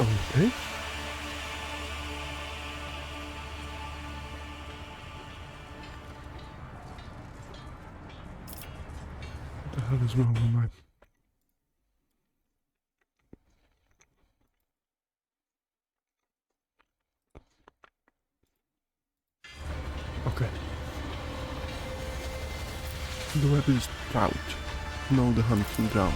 Okay. What the hell is wrong with my... Okay. The web is out. Know the hunting ground.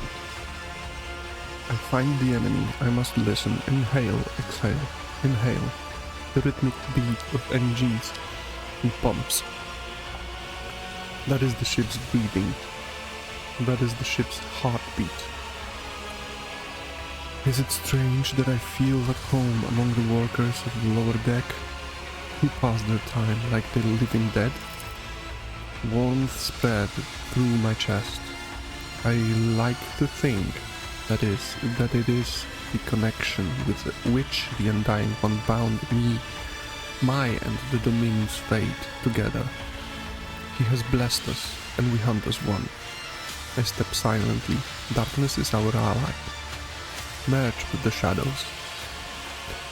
I find the enemy. I must listen. Inhale, exhale. Inhale. The rhythmic beat of engines and pumps. That is the ship's breathing. That is the ship's heartbeat. Is it strange that I feel at home among the workers of the lower deck, who pass their time like the living dead? Warmth spread through my chest. I like to think that it is the connection with which the Undying One bound me, my and the Dominion's fate together. He has blessed us, and we hunt as one. I step silently. Darkness is our ally. Merge with the shadows.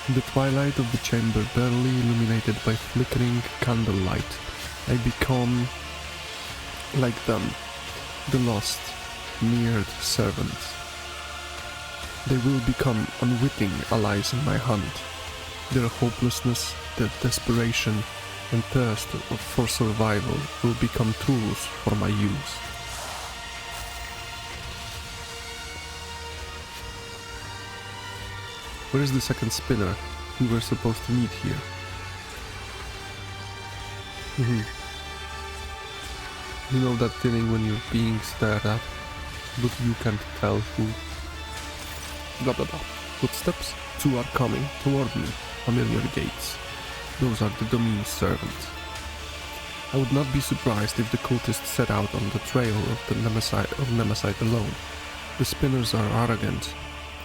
In the twilight of the chamber, barely illuminated by flickering candlelight, I become like them, the lost, mirrored servants. They will become unwitting allies in my hunt. Their hopelessness, their desperation, and thirst for survival will become tools for my use. Where is the second spinner? We were supposed to meet here. You know that feeling when you're being stared at, but you can't tell who. Blah blah blah. Footsteps? Two are coming toward me. Familiar gates. Those are the Dominion's servants. I would not be surprised if the cultists set out on the trail of the Nemesis alone. The spinners are arrogant.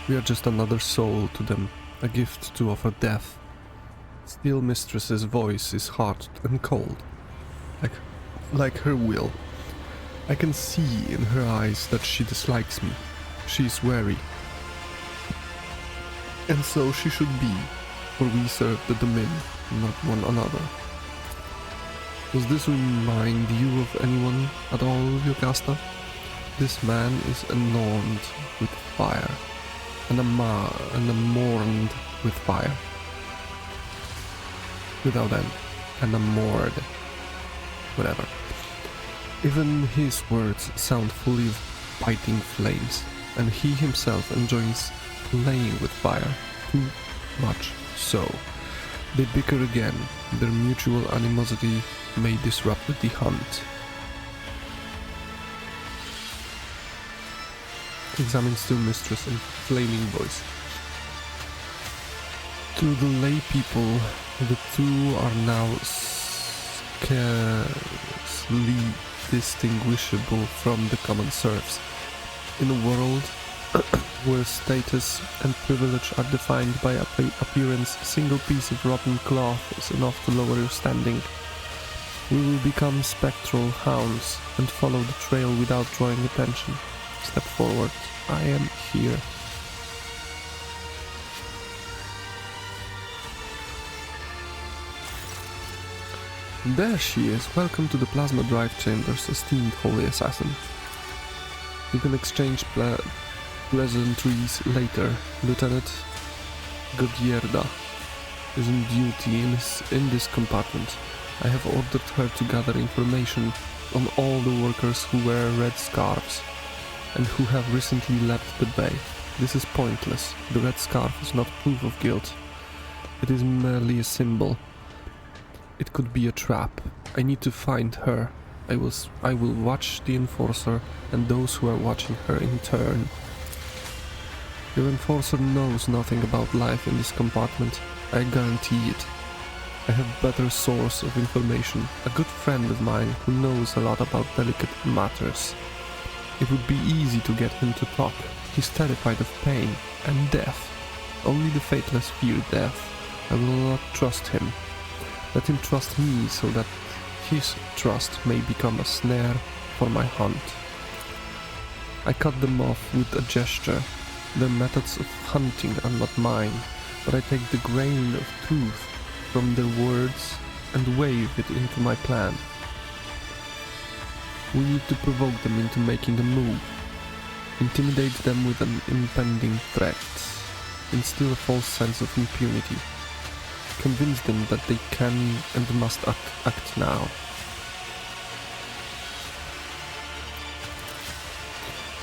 We are just another soul to them, a gift to offer death. Steel Mistress's voice is hard and cold, like her will. I can see in her eyes that she dislikes me. She is wary. And so she should be, for we serve the Domin, not one another. Does this remind you of anyone at all, Yogasta? This man is adorned with fire, and mourned with fire. Without end, and amored. Whatever. Even his words sound full of biting flames, and he himself enjoys playing with fire, too much so. They bicker again. Their mutual animosity may disrupt the hunt. Examine Steel Mistress in flaming voice. To the lay people, the two are now scarcely distinguishable from the common serfs. In a world where status and privilege are defined by appearance, a single piece of rotten cloth is enough to lower your standing. We will become spectral hounds and follow the trail without drawing attention. Step forward. I am here. There she is. Welcome to the Plasma Drive Chambers, esteemed Holy Assassin. You can exchange pleasantries later. Lieutenant Godierda is on duty in this compartment. I have ordered her to gather information on all the workers who wear red scarves and who have recently left the bay. This is pointless. The red scarf is not proof of guilt. It is merely a symbol. It could be a trap. I need to find her. I will watch the Enforcer and those who are watching her in turn. Your Enforcer knows nothing about life in this compartment. I guarantee it. I have better source of information, a good friend of mine who knows a lot about delicate matters. It would be easy to get him to talk. He's terrified of pain and death. Only the faithless fear death. I will not trust him. Let him trust me so that his trust may become a snare for my hunt. I cut them off with a gesture. Their methods of hunting are not mine. but I take the grain of truth from their words and wave it into my plan. We need to provoke them into making a move, intimidate them with an impending threat, instill a false sense of impunity, convince them that they can and must act now.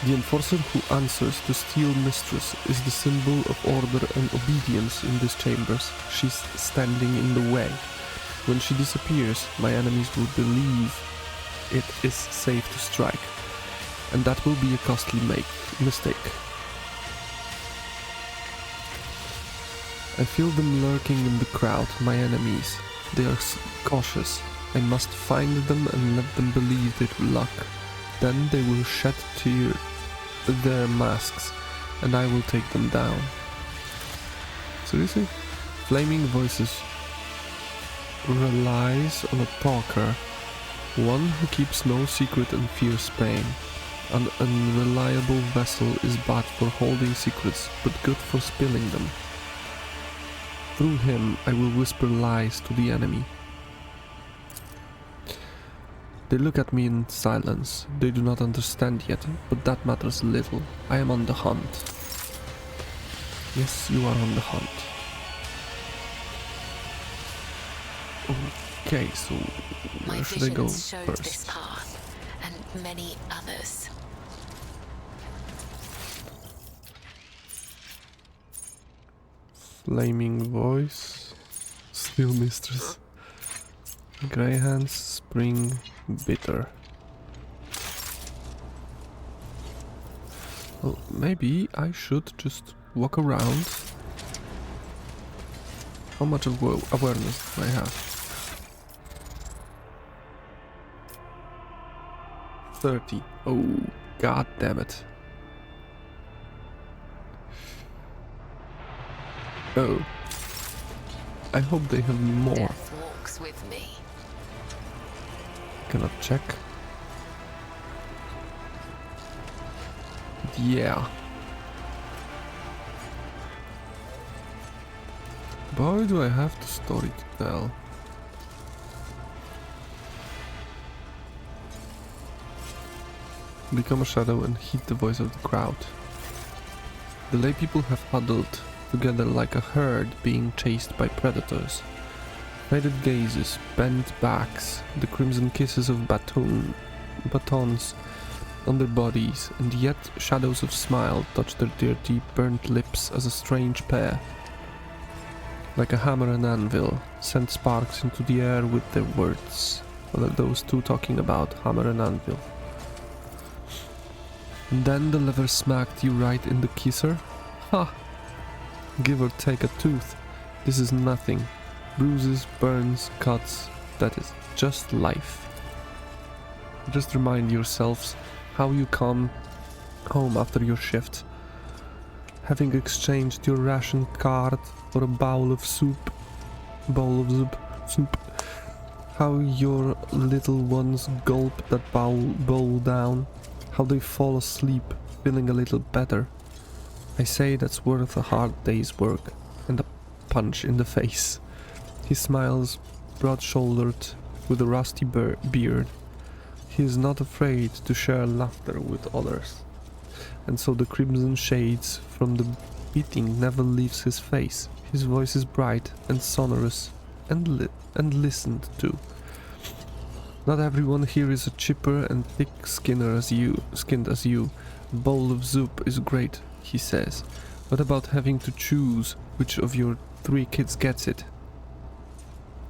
The enforcer who answers to Steel Mistress is the symbol of order and obedience in these chambers. She's standing in the way. When she disappears, my enemies will believe it is safe to strike, and that will be a costly mistake. I feel them lurking in the crowd, my enemies. They are cautious. I must find them and let them believe it luck. Then they will shed their masks, and I will take them down. Seriously? Flaming Voices relies on a talker, one who keeps no secret and fears pain. An unreliable vessel is bad for holding secrets, but good for spilling them. Through him I will whisper lies to the enemy. They look at me in silence. They do not understand yet, but that matters little. I am on the hunt. Yes, you are on the hunt. Okay, so where should I go first? This path and many others. Flaming Voice, Steel Mistress, Grey Hands, Spring, Bitter. Well, maybe I should just walk around. How much of awareness do I have? 30. Oh, god damn it. Oh. I hope they have more. Death walks with me. Cannot check. Yeah. Boy, do I have the story to tell. Become a shadow and heed the voice of the crowd. The lay people have huddled together like a herd being chased by predators. Faded gazes, bent backs, the crimson kisses of batons on their bodies, and yet shadows of smile touch their dirty, burnt lips as a strange pair. Like a hammer and anvil, send sparks into the air with their words. What are those two talking about, hammer and anvil? And then the lever smacked you right in the kisser? Ha! Give or take a tooth. This is nothing. Bruises, burns, cuts. That is just life. Just remind yourselves how you come home after your shift. Having exchanged your ration card for a bowl of soup. How your little ones gulp that bowl down. How they fall asleep, feeling a little better. I say that's worth a hard day's work, and a punch in the face. He smiles, broad-shouldered, with a rusty beard. He is not afraid to share laughter with others. And so the crimson shades from the beating never leaves his face. His voice is bright and sonorous, and listened to. Not everyone here is a chipper and thick-skinned as you. A bowl of soup is great, he says. What about having to choose which of your 3 kids gets it?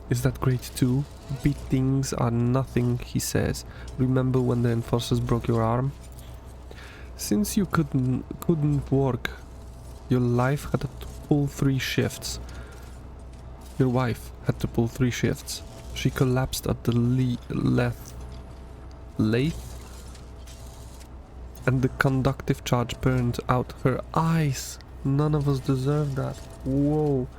Is that great too? Beatings are nothing, he says. Remember when the enforcers broke your arm? Since you couldn't work, your life had to pull 3 shifts. Your wife had to pull 3 shifts. She collapsed at the lathe, and the conductive charge burned out her eyes. None of us deserve that. Whoa.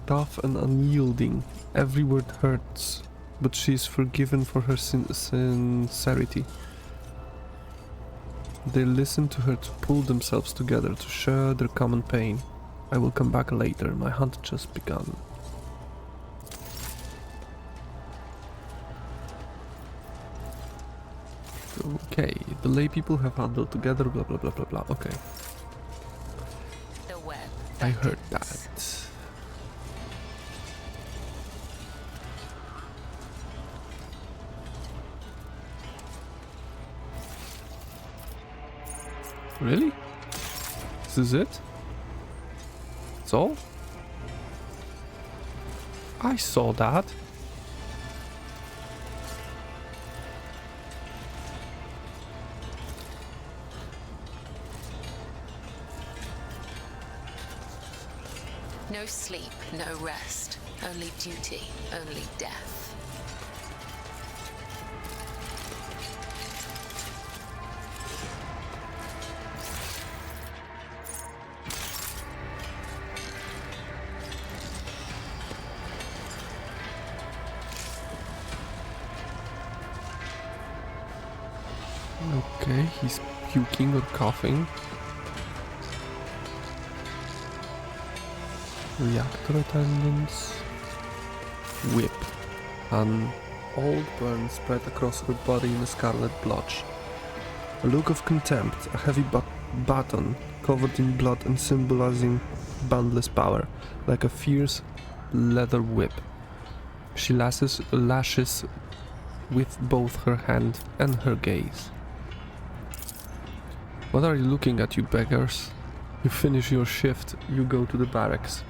Tough and unyielding. Every word hurts, but she is forgiven for her sincerity. They listen to her to pull themselves together, to share their common pain. I will come back later, my hunt just begun. Okay, the lay people have huddled together, blah blah blah blah blah, okay. The web. I heard thickens. that. Really? This is it? That's all? I saw that. No sleep, no rest. Only duty, only death. Okay, he's puking or coughing. Reactor attendants. Whip. An old burn spread across her body in a scarlet blotch. A look of contempt, a heavy baton covered in blood and symbolizing boundless power, like a fierce leather whip. She lashes with both her hand and her gaze. What are you looking at, you beggars? You finish your shift, you go to the barracks.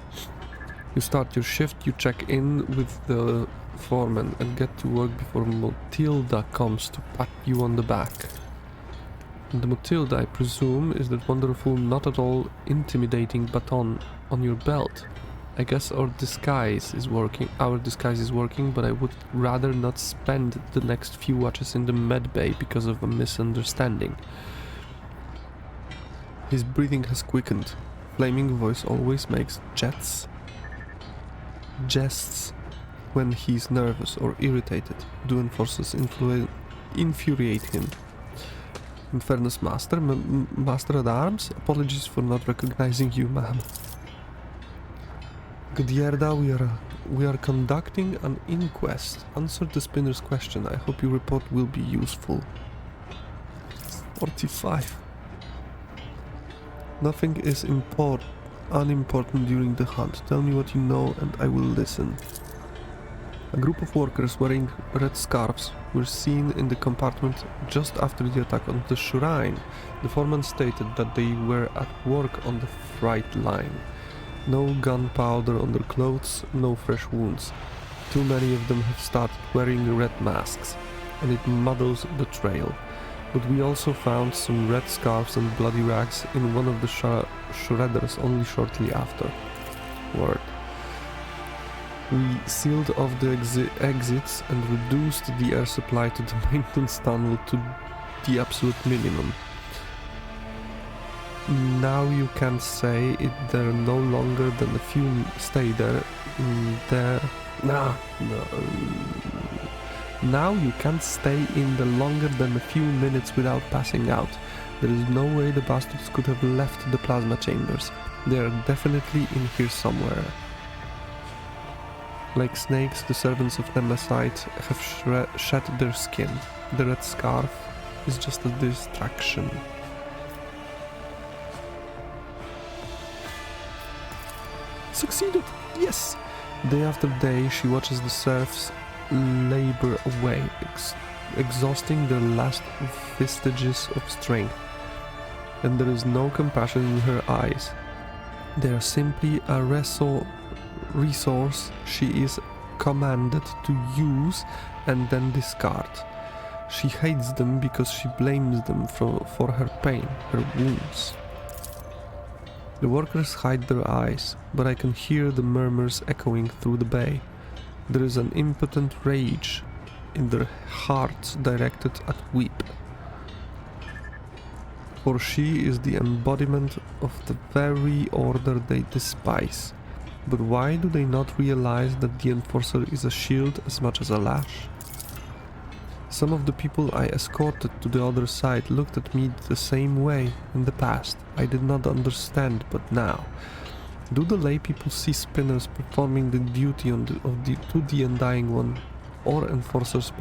You start your shift, you check in with the foreman and get to work before Matilda comes to pat you on the back. And the Matilda, I presume, is that wonderful, not at all intimidating baton on your belt. I guess our disguise is working, but I would rather not spend the next few watches in the med bay because of a misunderstanding. His breathing has quickened. Flaming voice always makes jests when he's nervous or irritated. Do enforcers infuriate him. In fairness, Master at Arms, apologies for not recognizing you, ma'am. Gudierda, we are conducting an inquest. Answer the spinner's question. I hope your report will be useful. 45. Nothing is unimportant during the hunt. Tell me what you know and I will listen. A group of workers wearing red scarves were seen in the compartment just after the attack on the shrine. The foreman stated that they were at work on the freight line. No gunpowder on their clothes, no fresh wounds. Too many of them have started wearing red masks, and it muddles the trail. But we also found some red scarves and bloody rags in one of the shredders only shortly afterward. We sealed off the exits and reduced the air supply to the maintenance tunnel to the absolute minimum. Now you can say it there no longer than a few stay there. Now you can't stay in there longer than a few minutes without passing out. There is no way the bastards could have left the plasma chambers. They are definitely in here somewhere. Like snakes, the servants of Nemesis have shed their skin. The red scarf is just a distraction. Succeeded! Yes! Day after day, she watches the serfs labor away, exhausting their last vestiges of strength. And there is no compassion in her eyes. They are simply a resource she is commanded to use and then discard. She hates them because she blames them for her pain, her wounds. The workers hide their eyes, but I can hear the murmurs echoing through the bay. There is an impotent rage in their hearts directed at Weep. For she is the embodiment of the very order they despise. But why do they not realize that the Enforcer is a shield as much as a lash? Some of the people I escorted to the other side looked at me the same way in the past. I did not understand, but now. Do the lay people see spinners performing the duty to the Undying One, or enforcers